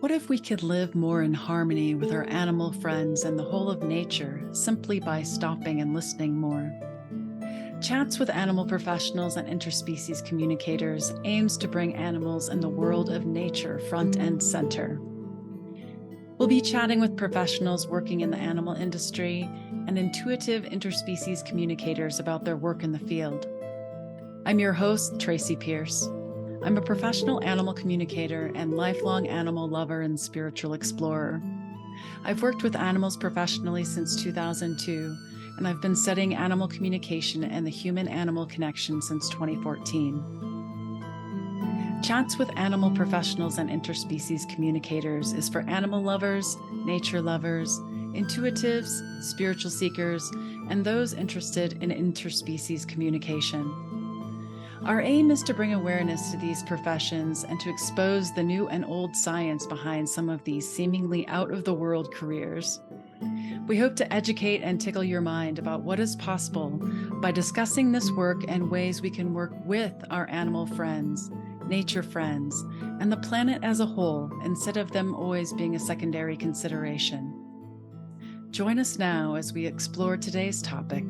What if we could live more in harmony with our animal friends and the whole of nature simply by stopping and listening more? Chats with Animal Professionals and Interspecies Communicators aims to bring animals and the world of nature front and center. We'll be chatting with professionals working in the animal industry and intuitive interspecies communicators about their work in the field. I'm your host, Tracy Pierce. I'm a professional animal communicator and lifelong animal lover and spiritual explorer. I've worked with animals professionally since 2002, and I've been studying animal communication and the human-animal connection since 2014. Chats with Animal Professionals and Interspecies Communicators is for animal lovers, nature lovers, intuitives, spiritual seekers, and those interested in interspecies communication. Our aim is to bring awareness to these professions and to expose the new and old science behind some of these seemingly out-of-the-world careers. We hope to educate and tickle your mind about what is possible by discussing this work and ways we can work with our animal friends, nature friends, and the planet as a whole instead of them always being a secondary consideration. Join us now as we explore today's topic.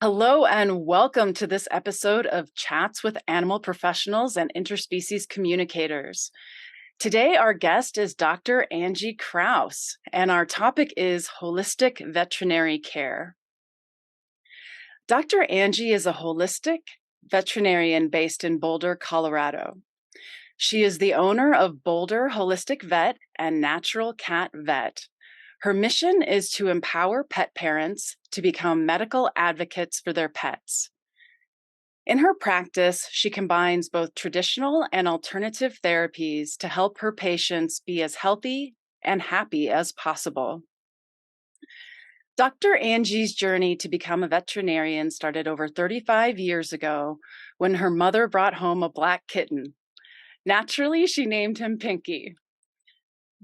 Hello and welcome to this episode of Chats with Animal Professionals and Interspecies Communicators. Today, our guest is Dr. Angie Krause, and our topic is holistic veterinary care. Dr. Angie is a holistic veterinarian based in Boulder, Colorado. She is the owner of Boulder Holistic Vet and Natural Cat Vet. Her mission is to empower pet parents to become medical advocates for their pets. In her practice, she combines both traditional and alternative therapies to help her patients be as healthy and happy as possible. Dr. Angie's journey to become a veterinarian started over 35 years ago when her mother brought home a black kitten. Naturally, she named him Pinky.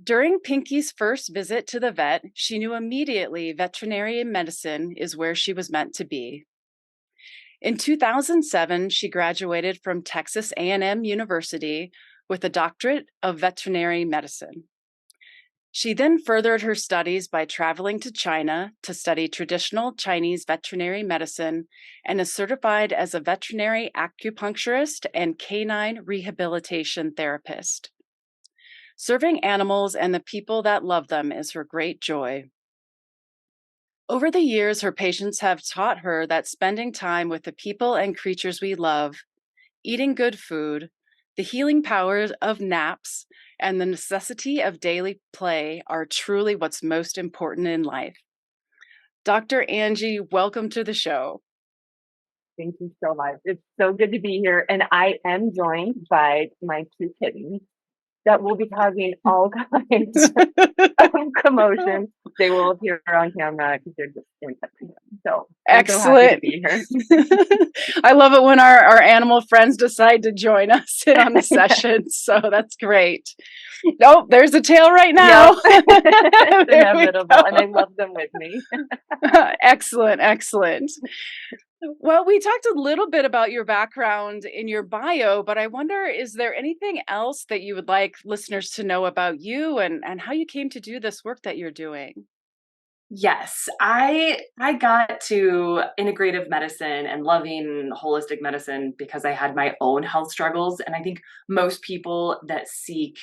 During Pinky's first visit to the vet, she knew immediately veterinary medicine is where she was meant to be. In 2007, she graduated from Texas A&M University with a doctorate of veterinary medicine. She then furthered her studies by traveling to China to study traditional Chinese veterinary medicine and is certified as a veterinary acupuncturist and canine rehabilitation therapist. Serving animals and the people that love them is her great joy. Over the years, her patients have taught her that spending time with the people and creatures we love, eating good food, the healing powers of naps, and the necessity of daily play are truly what's most important in life. Dr. Angie, welcome to the show. Thank you so much. It's so good to be here. And I am joined by my two kittens that will be causing all kinds of commotion. They will appear on camera because they're just interesting. So I'm so happy to Excellent. be here. I love it when our animal friends decide to join us in on the session. So that's great. Oh, there's a tail right now. Yep. It's inevitable. And I love them with me. Excellent, excellent. Well, we talked a little bit about your background in your bio, but I wonder, is there anything else that you would like listeners to know about you and how you came to do this work that you're doing? Yes, I got to integrative medicine and loving holistic medicine because I had my own health struggles, and I think most people that seek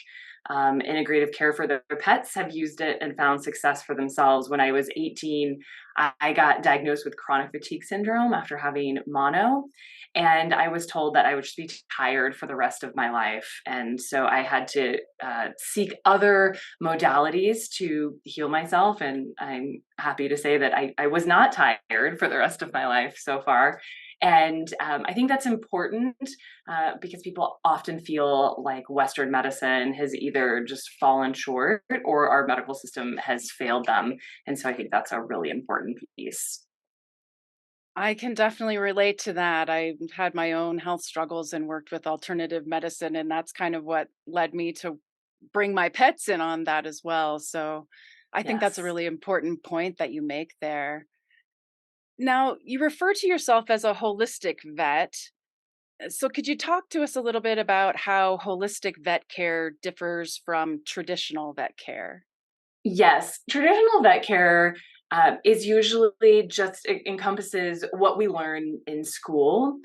integrative care for their pets have used it and found success for themselves. When I was 18, I got diagnosed with chronic fatigue syndrome after having mono, and I was told that I would just be tired for the rest of my life, and so I had to seek other modalities to heal myself. And I'm happy to say that I was not tired for the rest of my life so far. And I think that's important because people often feel like Western medicine has either just fallen short or our medical system has failed them. And so I think that's a really important piece. I can definitely relate to that. I've had my own health struggles and worked with alternative medicine, and that's kind of what led me to bring my pets in on that as well. So I think that's a Yes. really important point that you make there. Now, you refer to yourself as a holistic vet. So, could you talk to us a little bit about how holistic vet care differs from traditional vet care? Yes, traditional vet care is usually just it encompasses what we learn in school,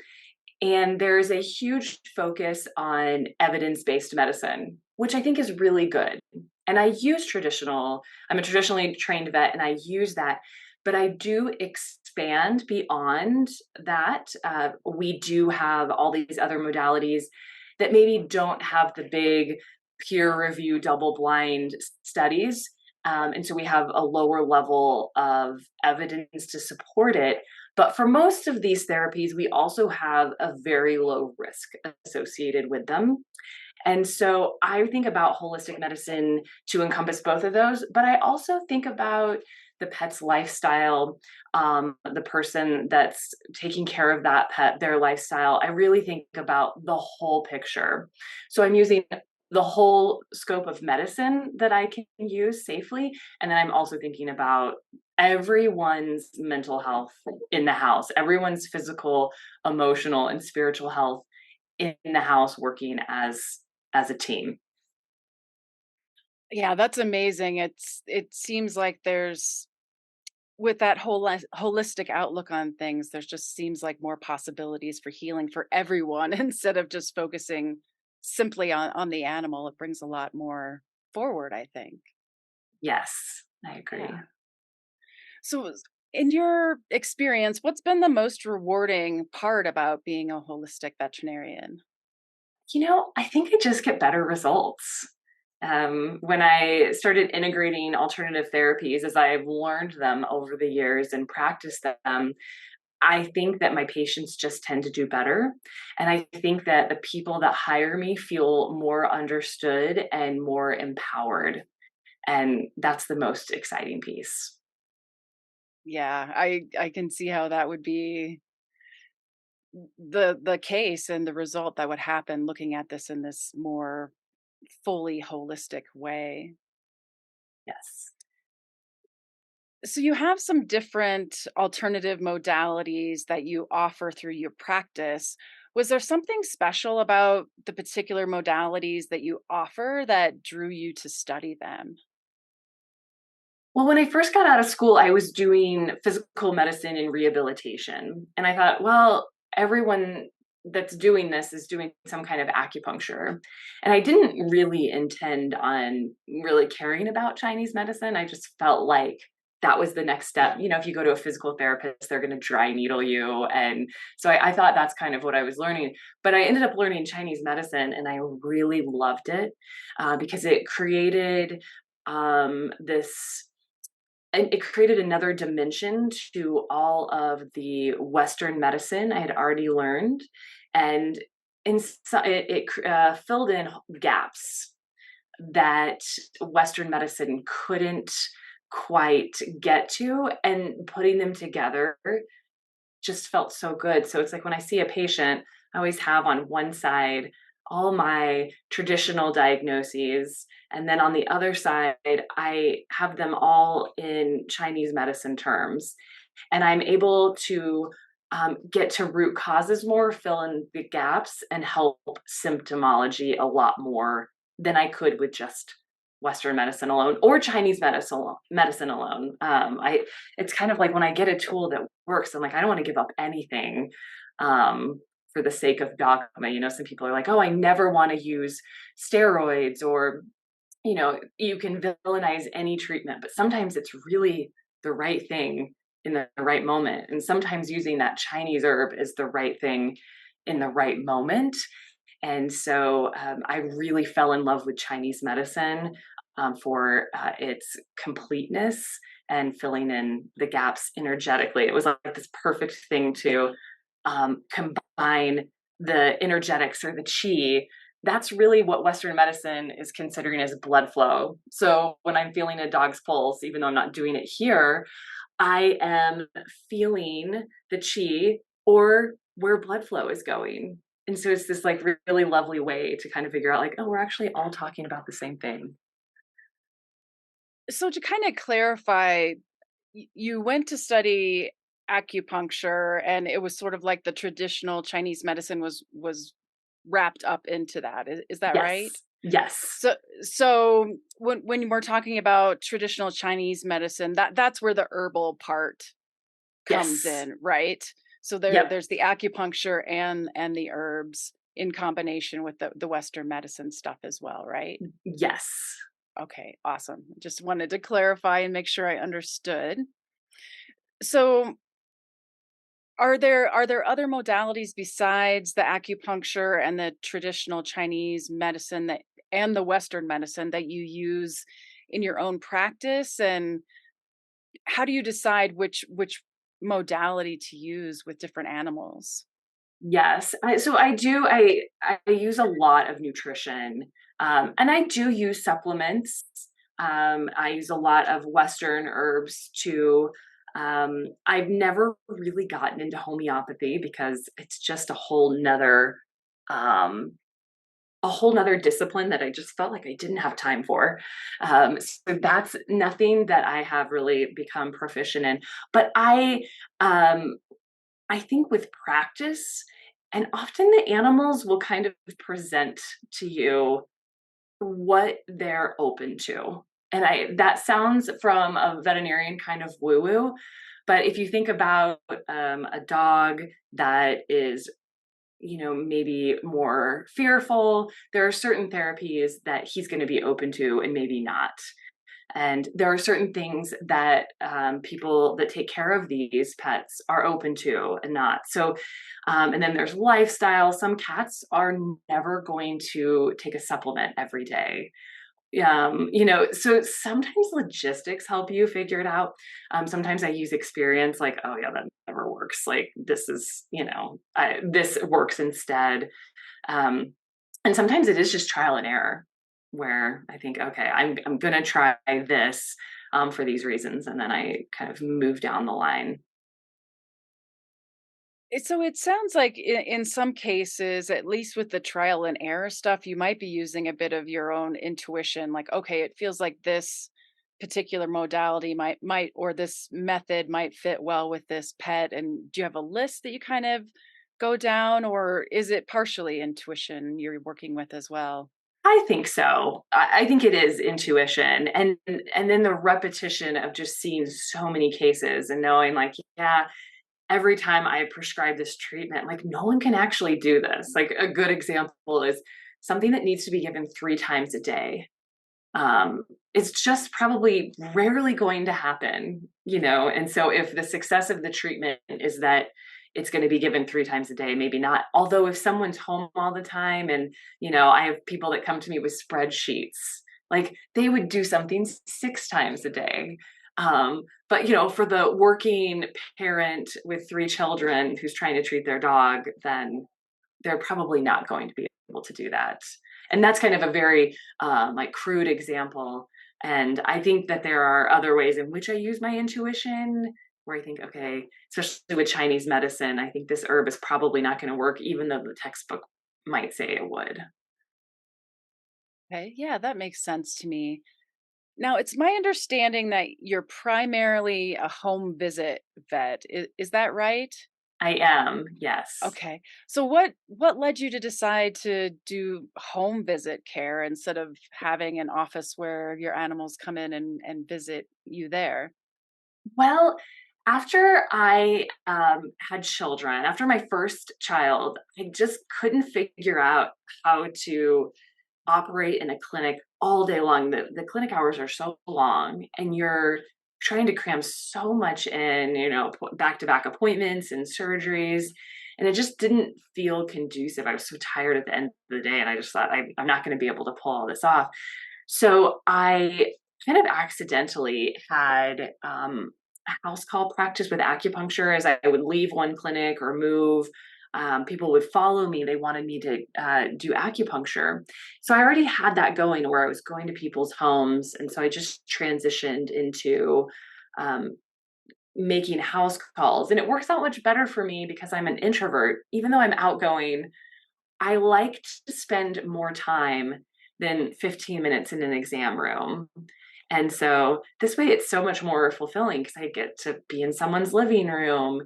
and there's a huge focus on evidence-based medicine, which I think is really good. And I use traditional, I'm a traditionally trained vet and I use that, but I do expand beyond that. We do have all these other modalities that maybe don't have the big peer review double blind studies. And so we have a lower level of evidence to support it. But for most of these therapies, we also have a very low risk associated with them. And so I think about holistic medicine to encompass both of those, but I also think about the pet's lifestyle, the person that's taking care of that pet, their lifestyle. I really think about the whole picture. So I'm using the whole scope of medicine that I can use safely. And then I'm also thinking about everyone's mental health in the house, everyone's physical, emotional, and spiritual health in the house working as a team. Yeah, that's amazing. It seems like there's with that whole holistic outlook on things, there's just seems like more possibilities for healing for everyone instead of just focusing simply on the animal. It brings a lot more forward, I think. Yes, I agree. Yeah. So, in your experience, what's been the most rewarding part about being a holistic veterinarian? I think I just get better results. When I started integrating alternative therapies, as I've learned them over the years and practiced them, I think that my patients just tend to do better. And I think that the people that hire me feel more understood and more empowered. And that's the most exciting piece. Yeah, I can see how that would be the case and the result that would happen looking at this in this more fully holistic way. Yes. So you have some different alternative modalities that you offer through your practice. Was there something special about the particular modalities that you offer that drew you to study them? Well, when I first got out of school, I was doing physical medicine and rehabilitation. And I thought, well, everyone that's doing this is doing some kind of acupuncture. And I didn't really intend on really caring about Chinese medicine. I just felt like that was the next step. If you go to a physical therapist, they're going to dry needle you. And so I thought that's kind of what I was learning. But I ended up learning Chinese medicine and I really loved it because it created this and it created another dimension to all of the Western medicine I had already learned, and it filled in gaps that Western medicine couldn't quite get to, and putting them together just felt so good. So it's like when I see a patient, I always have on one side all my traditional diagnoses. And then on the other side, I have them all in Chinese medicine terms. And I'm able to get to root causes more, fill in the gaps, and help symptomology a lot more than I could with just Western medicine alone or Chinese medicine alone. It's kind of like when I get a tool that works, I'm like, I don't want to give up anything for the sake of dogma. Some people are like, oh, I never want to use steroids, or you can villainize any treatment, but sometimes it's really the right thing in the right moment. And sometimes using that Chinese herb is the right thing in the right moment. And so I really fell in love with Chinese medicine for its completeness and filling in the gaps energetically. It was like this perfect thing to combine the energetics or the chi. That's really what Western medicine is considering as blood flow. So when I'm feeling a dog's pulse, even though I'm not doing it here, I am feeling the chi or where blood flow is going. And so it's this like really lovely way to kind of figure out like, oh, we're actually all talking about the same thing. So to kind of clarify, you went to study acupuncture, and it was sort of like the traditional Chinese medicine was wrapped up into that. Is that right? Yes. Yes. So when we're talking about traditional Chinese medicine, that's where the herbal part comes Yes. in, right? So Yep. there's the acupuncture and the herbs in combination with the Western medicine stuff as well, right? Yes. Okay, awesome. Just wanted to clarify and make sure I understood. So are there other modalities besides the acupuncture and the traditional Chinese medicine that and the Western medicine that you use in your own practice? And how do you decide which modality to use with different animals? Yes. So I use a lot of nutrition, and I do use supplements. I use a lot of Western herbs too. I've never really gotten into homeopathy because it's just um, a whole nother discipline that I just felt like I didn't have time for. So that's nothing that I have really become proficient in. But um, I think with practice, and often the animals will kind of present to you what they're open to. And that sounds from a veterinarian kind of woo woo. But if you think about a dog that is, maybe more fearful, there are certain therapies that he's going to be open to and maybe not. And there are certain things that people that take care of these pets are open to and not. So, and then there's lifestyle. Some cats are never going to take a supplement every day. So sometimes logistics help you figure it out. Sometimes I use experience, like, oh yeah, that never works. Like this works instead. Um, and sometimes it is just trial and error where I think, okay, I'm gonna try this for these reasons, and then I kind of move down the line. So it sounds like in some cases, at least with the trial and error stuff, you might be using a bit of your own intuition. Like, okay, it feels like this particular modality might or this method might fit well with this pet. And do you have a list that you kind of go down, or is it partially intuition you're working with as well? I think so. I think it is intuition, and then the repetition of just seeing so many cases and knowing, like, yeah, every time I prescribe this treatment, like, no one can actually do this. Like, a good example is something that needs to be given 3 times a day. Um, it's just probably rarely going to happen. And so if the success of the treatment is that it's going to be given 3 times a day, maybe not. Although if someone's home all the time, and I have people that come to me with spreadsheets, like they would do something 6 times a day. But for the working parent with 3 children who's trying to treat their dog, then they're probably not going to be able to do that. And that's kind of a very like crude example. And I think that there are other ways in which I use my intuition where I think, okay, especially with Chinese medicine, I think this herb is probably not going to work, even though the textbook might say it would. Okay, yeah, that makes sense to me. Now, it's my understanding that you're primarily a home visit vet. Is that right? I am, yes. Okay. So what led you to decide to do home visit care instead of having an office where your animals come in and visit you there? Well, after I had children, after my first child, I just couldn't figure out how to operate in a clinic all day long. The clinic hours are so long, and you're trying to cram so much in, back to back appointments and surgeries. And it just didn't feel conducive. I was so tired at the end of the day, and I just thought, I'm not going to be able to pull all this off. So I kind of accidentally had a house call practice with acupuncture as I would leave one clinic or move. People would follow me. They wanted me to do acupuncture. So I already had that going where I was going to people's homes. And so I just transitioned into um, making house calls. And it works out much better for me because I'm an introvert. Even though I'm outgoing, I like to spend more time than 15 minutes in an exam room. And so this way it's so much more fulfilling because I get to be in someone's living room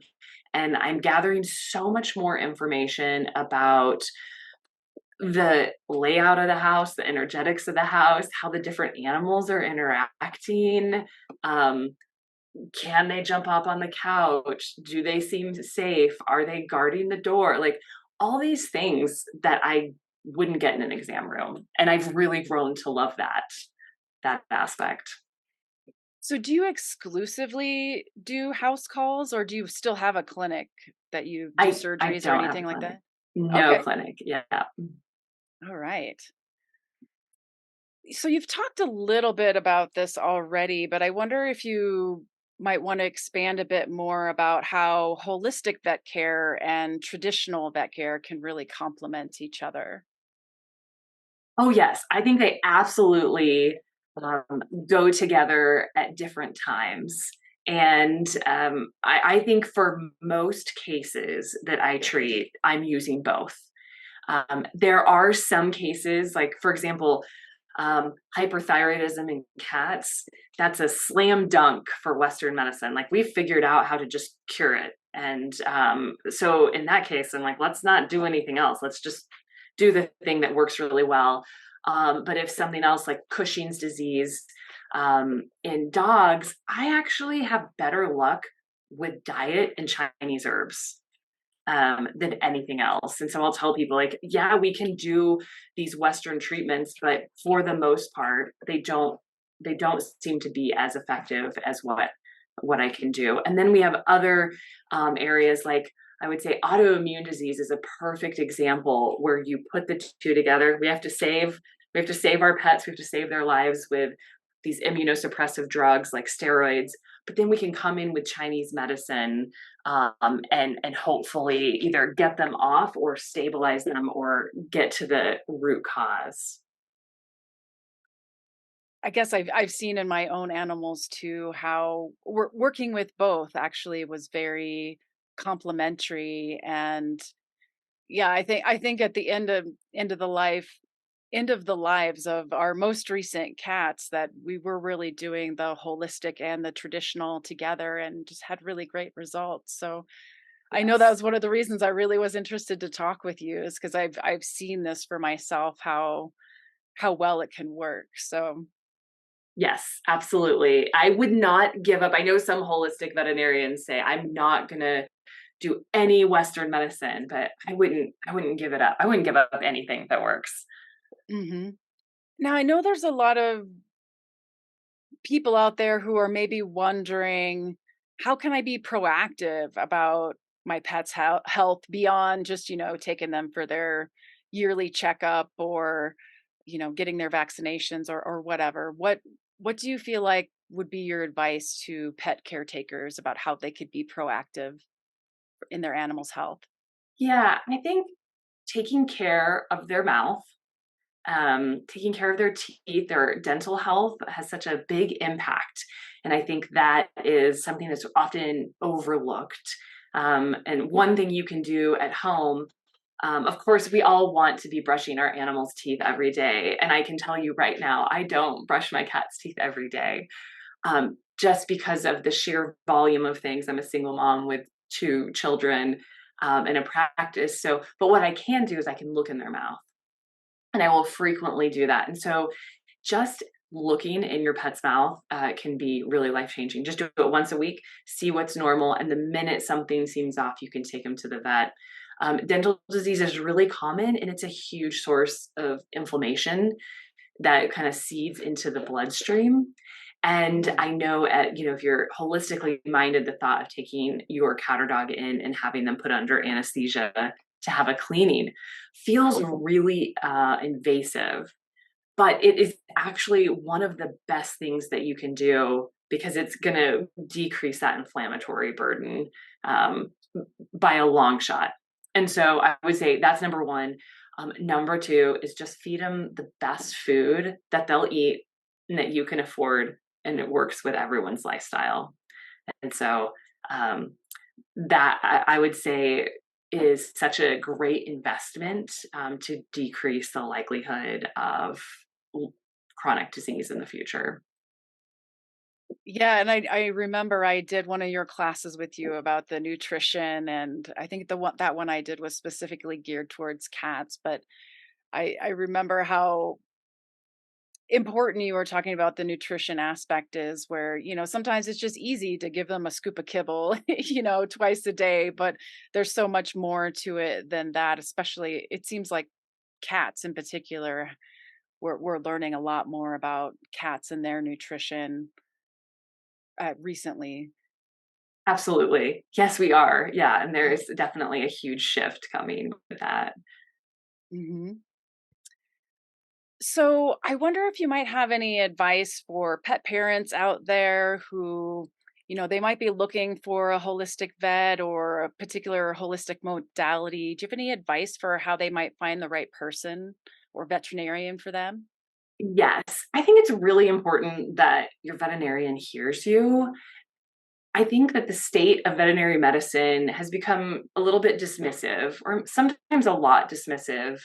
and I'm gathering so much more information about the layout of the house, the energetics of the house, how the different animals are interacting. Um, can they jump up on the couch? Do they seem safe? Are they guarding the door? Like all these things that I wouldn't get in an exam room. And I've really grown to love that aspect. So do you exclusively do house calls, or do you still have a clinic that you do I surgeries or don't have a anything like clinic. that? No Okay. clinic. Yeah. All right. So you've talked a little bit about this already, but I wonder if you might want to expand a bit more about how holistic vet care and traditional vet care can really complement each other. Oh, yes. I think they absolutely go together at different times. And I think for most cases that I treat, I'm using both. There are some cases, like, for example, hyperthyroidism in cats, that's a slam dunk for Western medicine. Like, we've figured out how to just cure it. And so in that case, I'm like, let's not do anything else. Let's just do the thing that works really well. But if something else like Cushing's disease in dogs, I actually have better luck with diet and Chinese herbs than anything else. And so I'll tell people like, yeah, we can do these Western treatments, but for the most part, they don't seem to be as effective as what I can do. And then we have other areas like I would say autoimmune disease is a perfect example where you put the two together. We have to save our pets. We have to save their lives with these immunosuppressive drugs like steroids, but then we can come in with Chinese medicine and hopefully either get them off or stabilize them or get to the root cause. I guess I've seen in my own animals too how working with both actually was very complementary. And yeah, I think at the end of the lives of our most recent cats that we were really doing the holistic and the traditional together and just had really great results. So I know that Yes. was one of the reasons I really was interested to talk with you, is because I've seen this for myself, how well it can work. So Yes, absolutely. I would not give up. I know some holistic veterinarians say I'm not going to do any Western medicine, but I wouldn't give it up. I wouldn't give up anything that works. mhm. Now I know there's a lot of people out there who are maybe wondering, how can I be proactive about my pet's health beyond just, taking them for their yearly checkup, or, getting their vaccinations, or whatever. What do you feel like would be your advice to pet caretakers about how they could be proactive in their animal's health? Yeah, I think taking care of their mouth, taking care of their teeth, their dental health has such a big impact. And I think that is something that's often overlooked. And one thing you can do at home, of course, we all want to be brushing our animals' teeth every day. And I can tell you right now, I don't brush my cat's teeth every day just because of the sheer volume of things. I'm a single mom with two children and a practice. So, but what I can do is I can look in their mouth and I will frequently do that. And so just looking in your pet's mouth can be really life changing. Just do it once a week, see what's normal. And the minute something seems off, you can take them to the vet. Dental disease is really common and it's a huge source of inflammation that kind of seeds into the bloodstream. And Mm. I know if you're holistically minded, the thought of taking your cat or dog in and having them put under anesthesia to have a cleaning feels really invasive, but it is actually one of the best things that you can do because it's going to decrease that inflammatory burden um, by a long shot. And so I would say that's number one. Number two is just feed them the best food that they'll eat and that you can afford, and it works with everyone's lifestyle. And so um, that I would say is such a great investment to decrease the likelihood of chronic disease in the future. Yeah, and I remember I did one of your classes with you about the nutrition, and I think that one I did was specifically geared towards cats, but I remember how important you were talking about the nutrition aspect is where, sometimes it's just easy to give them a scoop of kibble, twice a day, but there's so much more to it than that, especially it seems like cats in particular. We're learning a lot more about cats and their nutrition recently. Absolutely. Yes, we are. Yeah, and there's definitely a huge shift coming with that. Mhm. So, I wonder if you might have any advice for pet parents out there who, they might be looking for a holistic vet or a particular holistic modality. Do you have any advice for how they might find the right person or veterinarian for them? Yes, I think it's really important that your veterinarian hears you. I think that the state of veterinary medicine has become a little bit dismissive, or sometimes a lot dismissive.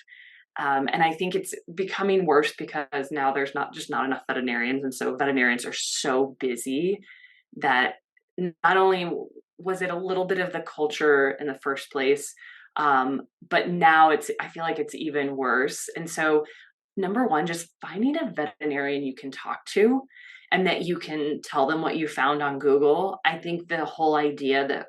And I think it's becoming worse because now there's not enough veterinarians. And so veterinarians are so busy that not only was it a little bit of the culture in the first place, but now I feel like it's even worse. And so number one, just finding a veterinarian you can talk to and that you can tell them what you found on Google. I think the whole idea that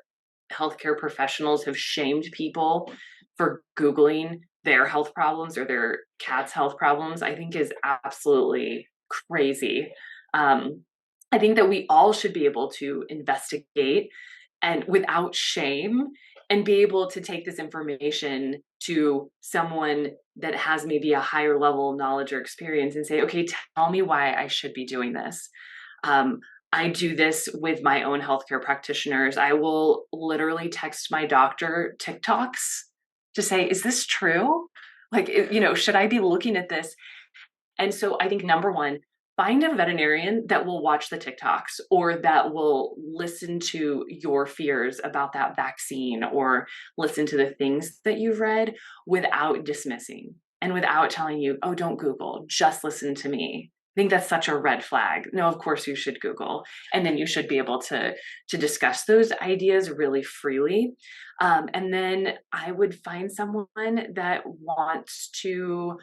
healthcare professionals have shamed people for Googling their health problems or their cat's health problems, I think is absolutely crazy. Um, I think that we all should be able to investigate and without shame and be able to take this information to someone that has maybe a higher level of knowledge or experience and say, okay, tell me why I should be doing this. Um, I do this with my own healthcare practitioners. I will literally text my doctor TikToks to say, is this true? Like, should I be looking at this? And so I think number one, find a veterinarian that will watch the TikToks or that will listen to your fears about that vaccine or listen to the things that you've read without dismissing and without telling you, oh, don't Google, just listen to me. I think that's such a red flag. No, of course you should Google, and then you should be able to discuss those ideas really freely. And then I would find someone that wants to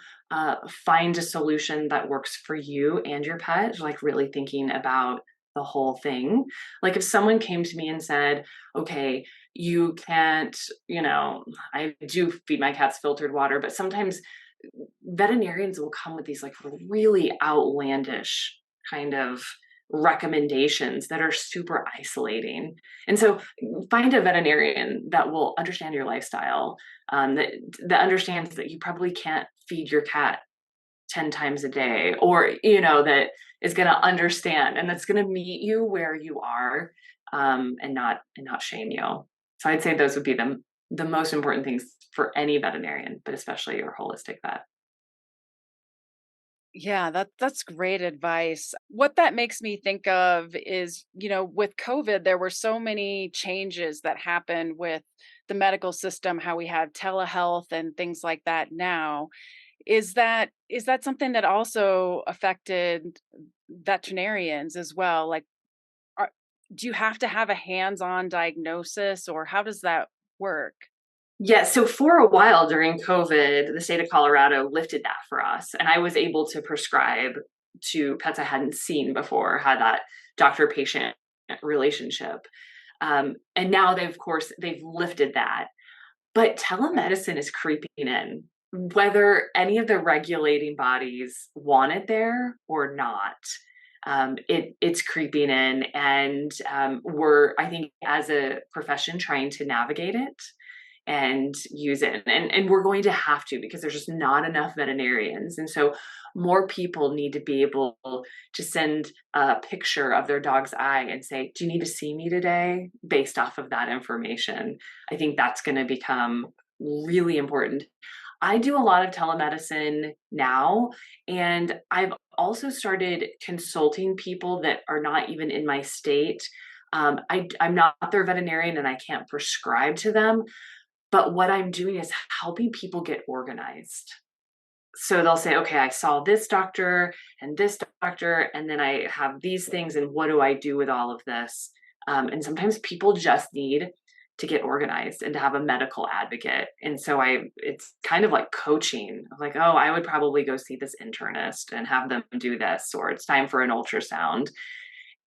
find a solution that works for you and your pet, like really thinking about the whole thing. Like if someone came to me and said, okay, you can't, I do feed my cats filtered water, but sometimes veterinarians will come with these like really outlandish kind of recommendations that are super isolating. And so find a veterinarian that will understand your lifestyle, that understands that you probably can't feed your cat 10 times a day, or that is going to understand and that's going to meet you where you are, and not shame you. So I'd say those would be the most important things for any veterinarian, but especially your holistic vet. Yeah, that's great advice. What that makes me think of is, with COVID, there were so many changes that happened with the medical system, how we have telehealth and things like that now. Is that something that also affected veterinarians as well? Like, are, do you have to have a hands-on diagnosis, or how does that work? Yeah, so for a while during COVID, the state of Colorado lifted that for us, and I was able to prescribe to pets I hadn't seen before, had that doctor-patient relationship. And now of course, they've lifted that. But telemedicine is creeping in, whether any of the regulating bodies want it there or not. It's creeping in, and we're, I think, as a profession, trying to navigate it and use it. And we're going to have to because there's just not enough veterinarians. And so more people need to be able to send a picture of their dog's eye and say, do you need to see me today? Based off of that information. I think that's going to become really important. I do a lot of telemedicine now, and I've also started consulting people that are not even in my state. I'm not their veterinarian and I can't prescribe to them, but what I'm doing is helping people get organized. So they'll say, okay, I saw this doctor, and then I have these things, and what do I do with all of this? And sometimes people just need to get organized and to have a medical advocate. And so it's kind of like coaching, like, oh, I would probably go see this internist and have them do this, or it's time for an ultrasound.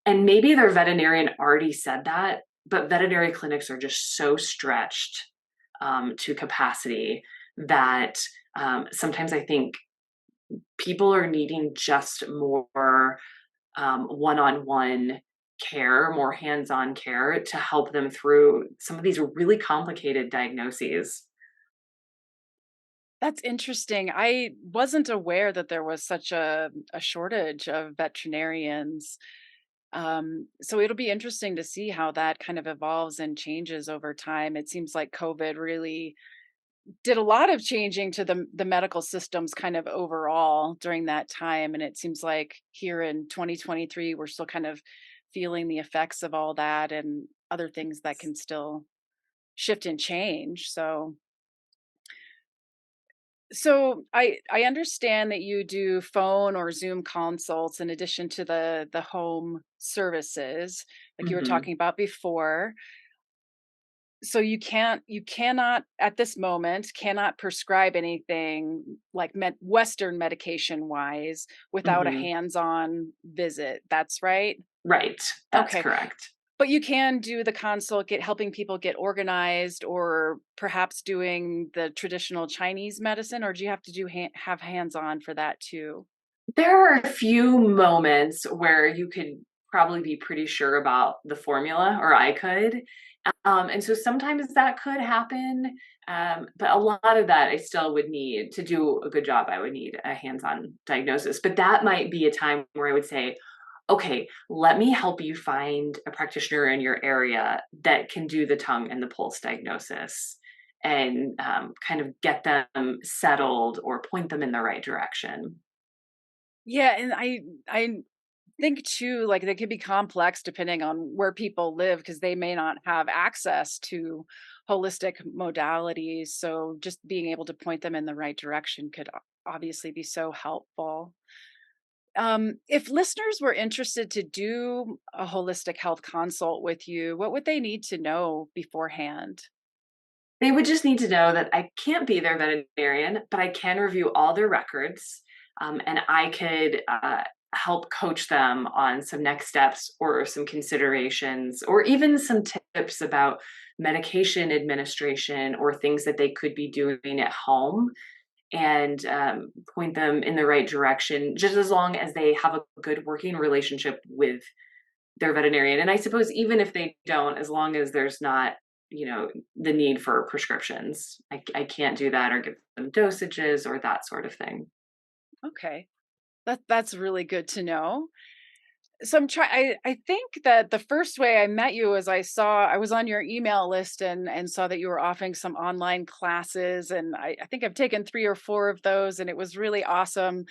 And maybe their veterinarian already said that, but veterinary clinics are just so stretched to capacity that sometimes I think people are needing just more one-on-one care, more hands-on care to help them through some of these really complicated diagnoses. That's interesting. I wasn't aware that there was such a shortage of veterinarians. So it'll be interesting to see how that kind of evolves and changes over time. It seems like COVID really did a lot of changing to the medical systems kind of overall during that time. And it seems like here in 2023, we're still kind of feeling the effects of all that and other things that can still shift and change. So I understand that you do phone or Zoom consults in addition to the home services like you were Mhm. talking about before. So you cannot at this moment cannot prescribe anything like Western medication wise without a Mhm. hands-on visit. That's right. Right. That's Okay. correct. But you can do the consult, get helping people get organized, or perhaps doing the traditional Chinese medicine, or do you have to have hands-on for that too? There are a few moments where you could probably be pretty sure about the formula, or I could. And so sometimes that could happen. But a lot of that I still would need to do a good job. I would need a hands on diagnosis. But that might be a time where I would say, okay, let me help you find a practitioner in your area that can do the tongue and the pulse diagnosis and kind of get them settled or point them in the right direction. Yeah, and I think too, like they could be complex depending on where people live because they may not have access to holistic modalities. So just being able to point them in the right direction could obviously be so helpful. If listeners were interested to do a holistic health consult with you, what would they need to know beforehand? They would just need to know that I can't be their veterinarian, but I can review all their records, and I could help coach them on some next steps or some considerations or even some tips about medication administration or things that they could be doing at home and point them in the right direction, just as long as they have a good working relationship with their veterinarian. And I suppose even if they don't, as long as there's not, the need for prescriptions, I can't do that or give them dosages or that sort of thing. Okay, that's really good to know. So I think that the first way I met you was I was on your email list and saw that you were offering some online classes, and I think I've taken 3 or 4 of those and it was really awesome.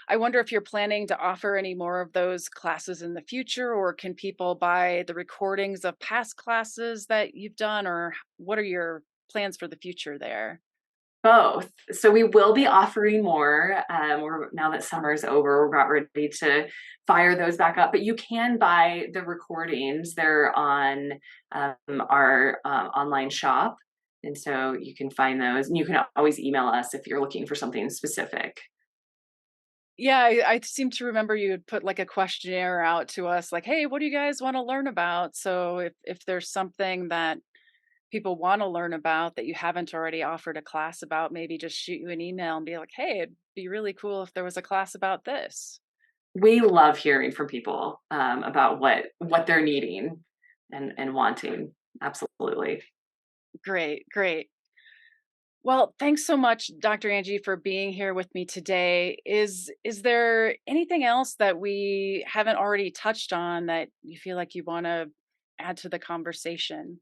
I wonder if you're planning to offer any more of those classes in the future, or can people buy the recordings of past classes that you've done, or what are your plans for the future there? Both. So we will be offering more. We're now that summer's over, we're about ready to fire those back up. But you can buy the recordings. They're on our online shop, and so you can find those. And you can always email us if you're looking for something specific. Yeah, I seem to remember you had put like a questionnaire out to us, like, "Hey, what do you guys want to learn about?" So if there's something that people want to learn about that you haven't already offered a class about, maybe just shoot you an email and be like, "Hey, it'd be really cool if there was a class about this." We love hearing from people about what they're needing and wanting. Absolutely. Great, great. Well, thanks so much, Dr. Angie, for being here with me today. Is there anything else that we haven't already touched on that you feel like you want to add to the conversation?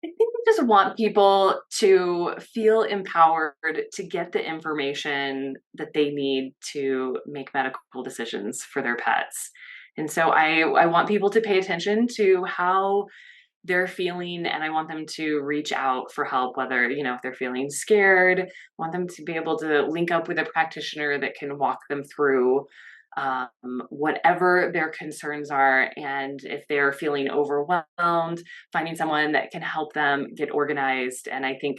I think we just want people to feel empowered to get the information that they need to make medical decisions for their pets. And so I want people to pay attention to how they're feeling, and I want them to reach out for help, whether, if they're feeling scared, I want them to be able to link up with a practitioner that can walk them through whatever their concerns are. And if they're feeling overwhelmed, finding someone that can help them get organized. And I think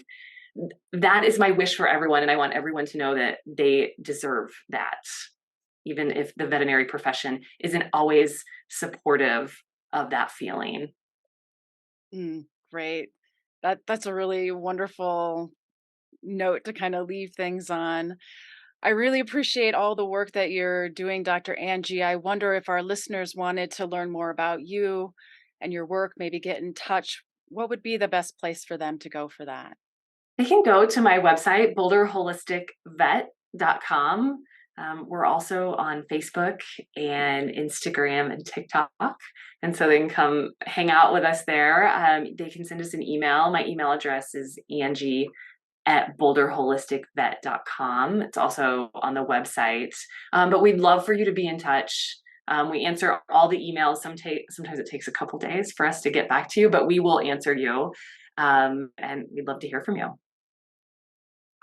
that is my wish for everyone. And I want everyone to know that they deserve that, even if the veterinary profession isn't always supportive of that feeling. Great. That's a really wonderful note to kind of leave things on. I really appreciate all the work that you're doing, Dr. Angie. I wonder if our listeners wanted to learn more about you and your work, maybe get in touch. What would be the best place for them to go for that? They can go to my website, boulderholisticvet.com. We're also on Facebook and Instagram and TikTok. And so they can come hang out with us there. They can send us an email. My email address is Angie@boulderholisticvet.com. It's also on the website. But we'd love for you to be in touch. We answer all the emails. Sometimes it takes a couple days for us to get back to you, but we will answer you. And we'd love to hear from you.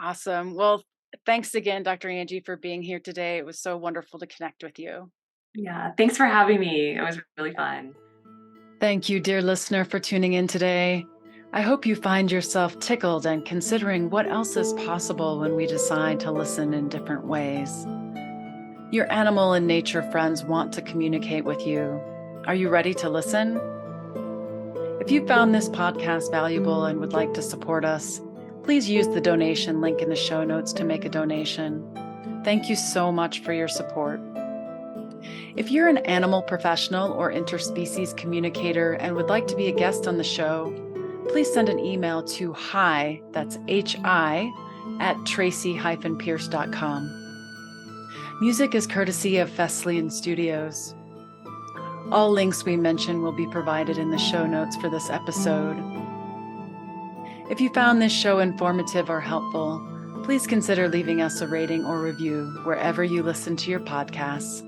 Awesome. Well, thanks again, Dr. Angie, for being here today. It was so wonderful to connect with you. Yeah, thanks for having me. It was really fun. Thank you, dear listener, for tuning in today. I hope you find yourself tickled and considering what else is possible when we decide to listen in different ways. Your animal and nature friends want to communicate with you. Are you ready to listen? If you found this podcast valuable and would like to support us, please use the donation link in the show notes to make a donation. Thank you so much for your support. If you're an animal professional or interspecies communicator and would like to be a guest on the show, please send an email to hi, that's hi, @tracy-pierce.com. Music is courtesy of Fesleyan Studios. All links we mention will be provided in the show notes for this episode. If you found this show informative or helpful, please consider leaving us a rating or review wherever you listen to your podcasts.